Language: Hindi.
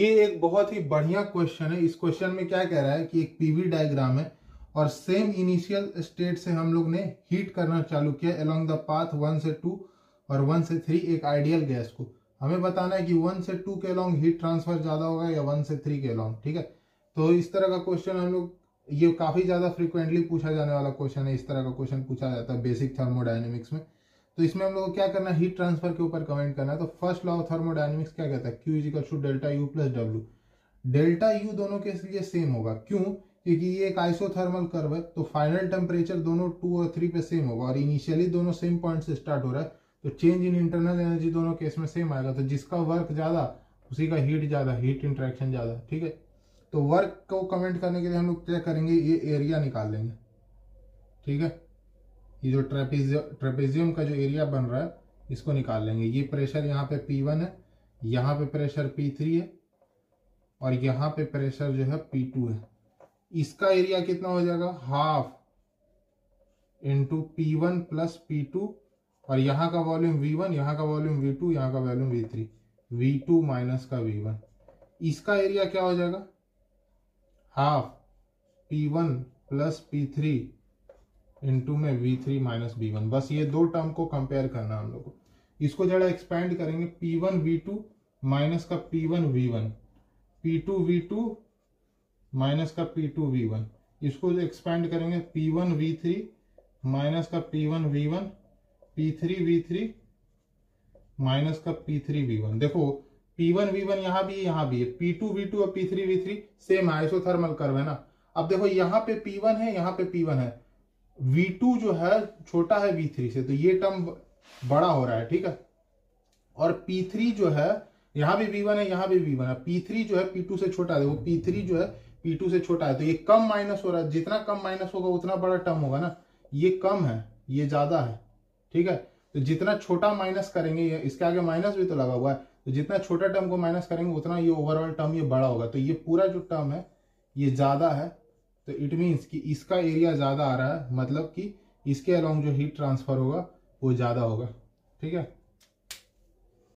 ये एक बहुत ही बढ़िया क्वेश्चन है। इस क्वेश्चन में क्या कह रहा है कि एक पीवी डायग्राम है और सेम इनिशियल स्टेट से हम लोग ने हीट करना चालू किया अलोंग द पाथ 1 से 2 और 1 से 3 एक आइडियल गैस को। हमें बताना है कि 1 से 2 के अलोंग हीट ट्रांसफर ज्यादा होगा या 1 से 3 के अलोंग। ठीक है, तो इस तरह का क्वेश्चन हम लोग, ये काफी ज्यादा फ्रिक्वेंटली पूछा जाने वाला क्वेश्चन है। इस तरह का क्वेश्चन पूछा जाता है बेसिक थर्मोडायनेमिक्स में। तो इसमें हम लोग को क्या करना है, हीट ट्रांसफर के ऊपर कमेंट करना है। तो फर्स्ट लॉ ऑफ थर्मोडायनेमिक्स क्या कहता है, Q is equal to delta U plus W. Delta U दोनों के लिए सेम होगा, क्यों? क्योंकि ये एक आइसोथर्मल कर्व है, तो फाइनल टेम्परेचर दोनों 2 और 3 पे सेम होगा और इनिशियली दोनों सेम पॉइंट से स्टार्ट हो रहा है, तो चेंज इन इंटरनल एनर्जी दोनों केस में सेम आएगा। तो जिसका वर्क ज्यादा उसी का हीट ज्यादा, हीट इंटरेक्शन ज्यादा। ठीक है, तो वर्क को कमेंट करने के लिए हम लोग क्या करेंगे, ये एरिया निकाल लेंगे। ठीक है, ये जो ट्रेपेजियम का जो एरिया बन रहा है इसको निकाल लेंगे। ये प्रेशर यहाँ पे P1 है, यहाँ पे प्रेशर P3 है और यहाँ पे प्रेशर जो है P2 है। इसका एरिया कितना हो जाएगा, half into P1 plus P2 और यहाँ का वॉल्यूम V1, यहाँ का वॉल्यूम V2, यहाँ का वॉल्यूम V3, V2 माइनस का V1। इसका एरिया क्या हो जाएगा, half P1 plus P3 into में V3 माइनस V1। बस ये दो टर्म को कंपेयर करना हम लोग को। इसको जरा एक्सपेंड करेंगे, P1 V2 माइनस का P1 V1, P2 V2 minus का P2 V1। इसको एक्सपेंड करेंगे, P1 V3 माइनस का P1 V1, P3 V3 minus का P3 V1। देखो P1 V1 यहाँ भी है, P2 V2 और P3 V3 same isothermal curve है ना। अब देखो यहाँ पे P1 है, यहाँ पे P1 है, V2 जो है छोटा है V3 से, तो ये टर्म बड़ा हो रहा है। ठीक है, और P3 जो है, यहाँ भी V1 है, यहाँ भी V1 है, P3 जो है P2 से छोटा है, वो P3 जो है P2 से छोटा है, तो ये कम माइनस हो रहा है। जितना कम माइनस होगा उतना बड़ा टर्म होगा ना। ये कम है, ये ज्यादा है। ठीक है, तो जितना छोटा माइनस करेंगे, इसके आगे माइनस भी तो लगा हुआ है, तो जितना छोटा टर्म को माइनस करेंगे उतना ये ओवरऑल टर्म ये बड़ा होगा। तो ये पूरा जो टर्म है ये ज्यादा है, तो इट मीन्स कि इसका एरिया ज्यादा आ रहा है, मतलब कि इसके अलोंग जो हीट ट्रांसफर होगा वो ज्यादा होगा। ठीक है।